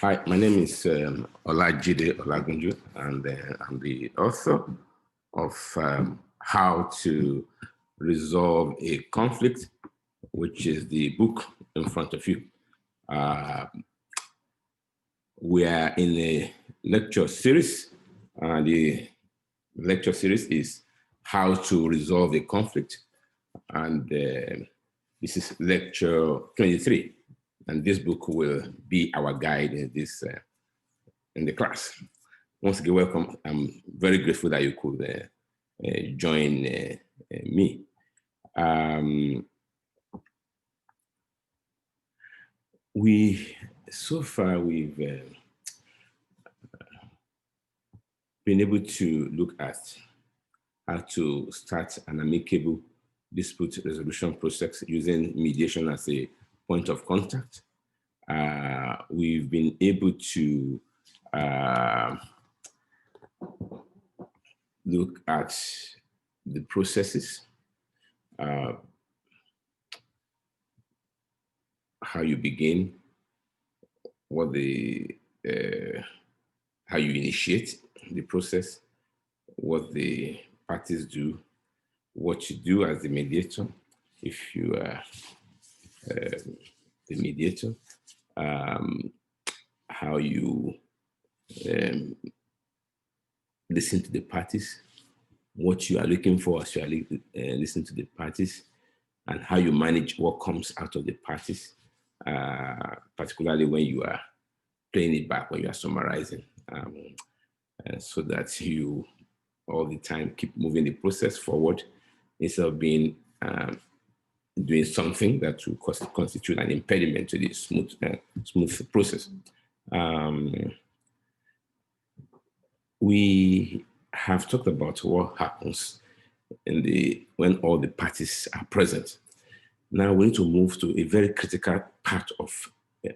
Hi, my name is Olajide Olagunju, and I'm the author of How to Resolve a Conflict, which is the book in front of you. We are in a lecture series. The lecture series is How to Resolve a Conflict, and this is lecture 23. And this book will be our guide in this in the class. Once again, welcome. I'm very grateful that you could join me. So far we've been able to look at how to start an amicable dispute resolution process using mediation as a point of contact. We've been able to look at the processes, how you begin, how you initiate the process, what the parties do, what you do as the mediator, if you are the mediator, how you listen to the parties, what you are looking for as you are listening to the parties, and how you manage what comes out of the parties, particularly when you are playing it back, when you are summarizing, so that you all the time keep moving the process forward instead of being doing something that will constitute an impediment to the smooth process. We have talked about what happens when all the parties are present. Now we need to move to a very critical part of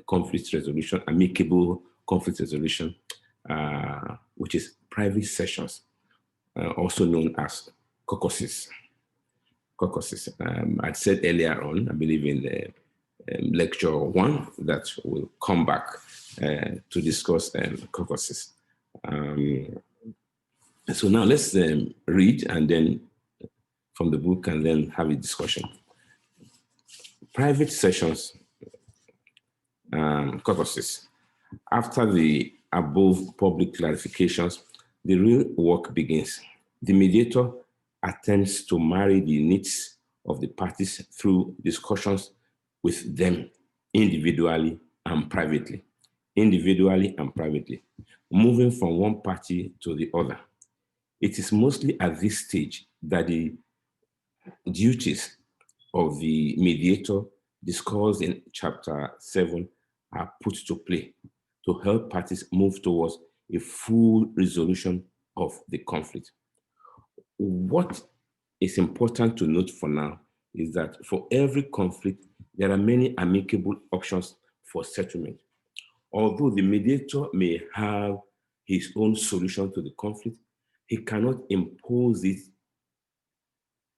conflict resolution, amicable conflict resolution, which is private sessions, also known as caucuses. I said earlier on, I believe in the lecture 1, that we'll come back to discuss caucuses. So now let's read and then from the book and then have a discussion. Private sessions, caucuses. After the above public clarifications, the real work begins. The mediator attempts to marry the needs of the parties through discussions with them individually and privately. Moving from one party to the other. It is mostly at this stage that the duties of the mediator discussed in chapter 7 are put to play to help parties move towards a full resolution of the conflict. What is important to note for now is that for every conflict, there are many amicable options for settlement. Although the mediator may have his own solution to the conflict, he cannot impose it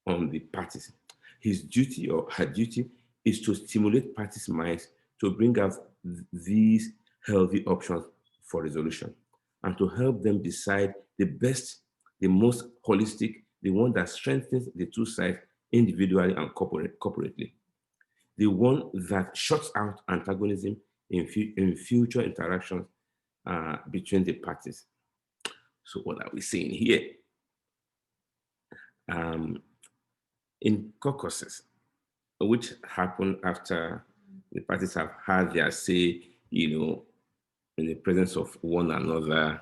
on the parties. His duty or her duty is to stimulate parties' minds to bring out these healthy options for resolution and to help them decide the best, the most holistic, the one that strengthens the two sides individually and corporately, the one that shuts out antagonism in future interactions between the parties. So what are we saying here? In caucuses, which happen after the parties have had their say, in the presence of one another,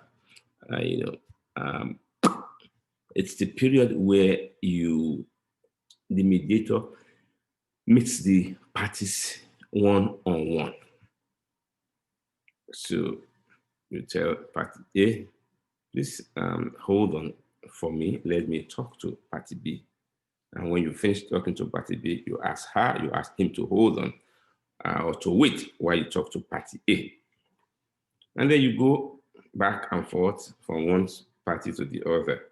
it's the period where the mediator meets the parties one-on-one. So you tell party A, please hold on for me, let me talk to party B. And when you finish talking to party B, you ask him to hold on or to wait while you talk to party A. And then you go back and forth from one party to the other.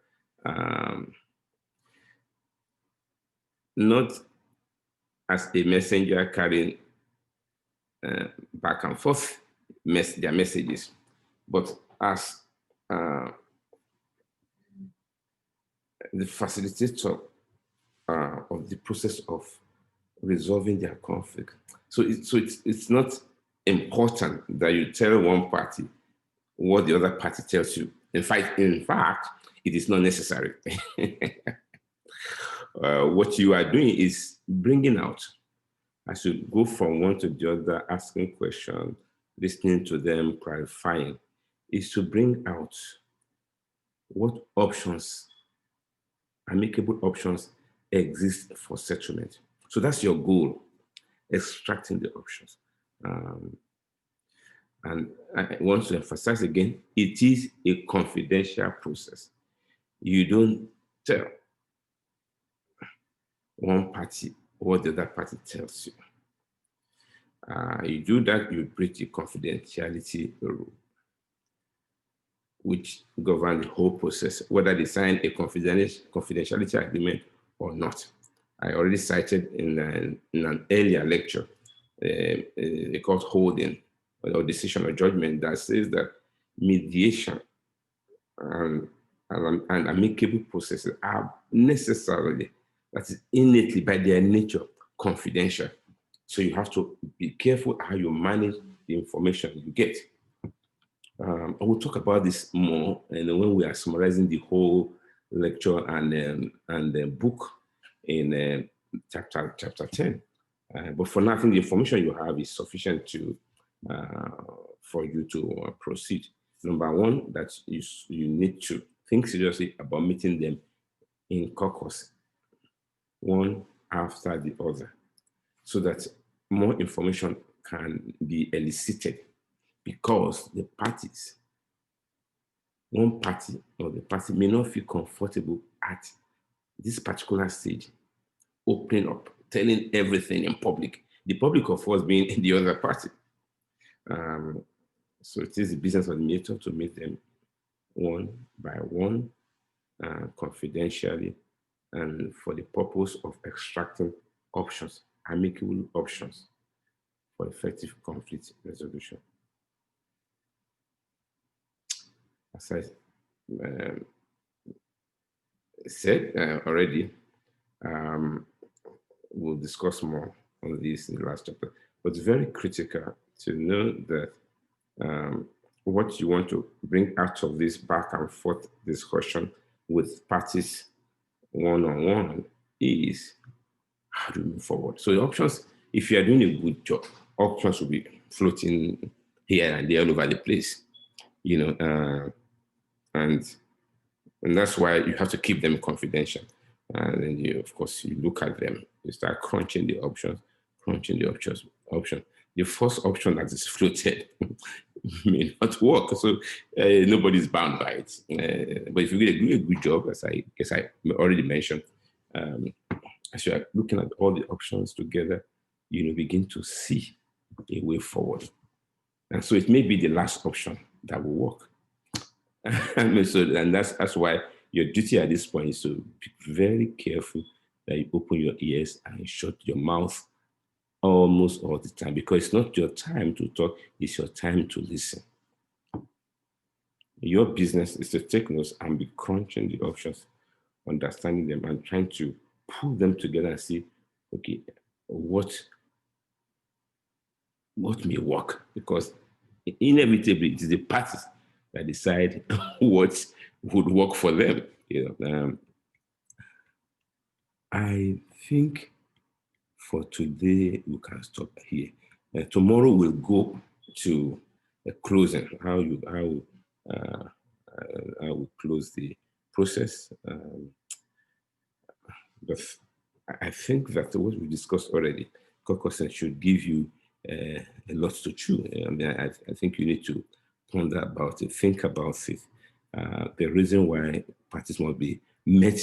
Not as a messenger carrying back and forth their messages. But as the facilitator of the process of resolving their conflict. So it's not important that you tell one party what the other party tells you. In fact, it is not necessary. What you are doing is bringing out, as you go from one to the other, asking questions, listening to them, clarifying, is to bring out what options, amicable options, exist for settlement. So that's your goal, extracting the options. And I want to emphasize again, it is a confidential process. You don't tell one party what the other party tells you. You do that, you breach the confidentiality rule, which governs the whole process, whether they sign a confidentiality agreement or not. I already cited in an earlier lecture a court holding or decision or judgment that says that mediation and amicable processes are necessarily, that is innately by their nature, confidential. So you have to be careful how you manage the information you get. I will talk about this more when we are summarizing the whole lecture and the book in chapter 10. But for now, I think the information you have is sufficient to for you to proceed. Number one, that you need to think seriously about meeting them in caucus, one after the other, so that more information can be elicited, because the parties, one party or the party may not feel comfortable at this particular stage, opening up, telling everything in public. The public, of course, being in the other party. So it is the business of the mediator to meet them one by one, confidentially, and for the purpose of extracting options, amicable options for effective conflict resolution. As I said already, we'll discuss more on this in the last chapter, but it's very critical to know that what you want to bring out of this back and forth discussion with parties one-on-one is how to move forward. So the options, if you are doing a good job, options will be floating here and there all over the place, and that's why you have to keep them confidential. And then you, of course, you look at them, you start crunching the options. The first option that is floated may not work, so nobody's bound by it. But if you do a good job, as I guess I already mentioned, as you are looking at all the options together, you begin to see a way forward. And so it may be the last option that will work. And that's why your duty at this point is to be very careful that you open your ears and shut your mouth almost all the time, because it's not your time to talk, it's your time to listen. Your business is to take notes and be crunching the options, understanding them, and trying to pull them together and see, okay, what may work, because inevitably it is the parties that decide what would work for them. I think for today we can stop here. Tomorrow we'll go to a closing, how we close the process. But I think that what we discussed already, caucusing should give you a lot to chew. I think you need to ponder about it, think about it. The reason why parties must be met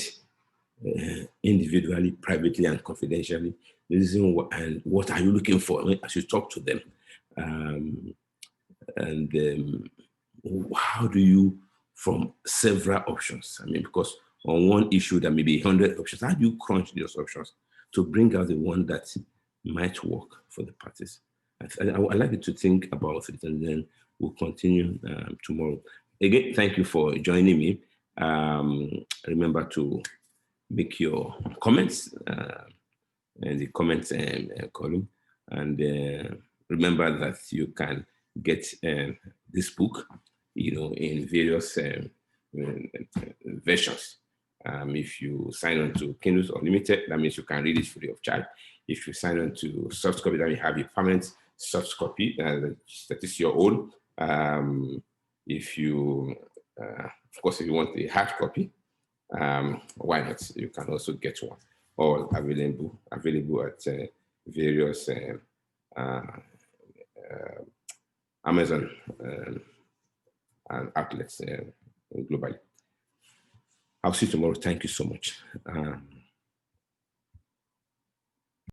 individually, privately, and confidentially. The reason why, and what are you looking for as you talk to them? How do you, from several options? Because on one issue there may be 100 options. How do you crunch those options to bring out the one that might work for the parties? I'd like you to think about it, and then we'll continue tomorrow. Again, thank you for joining me. Remember to make your comments in the comments column, and remember that you can get this book, in various versions. If you sign on to Kindle Unlimited, that means you can read it free of charge. If you sign on to soft copy, then you have a permanent soft copy that is your own. If you, of course, if you want a hard copy, why not? You can also get one. All available at various Amazon and outlets globally. I'll see you tomorrow. Thank you so much.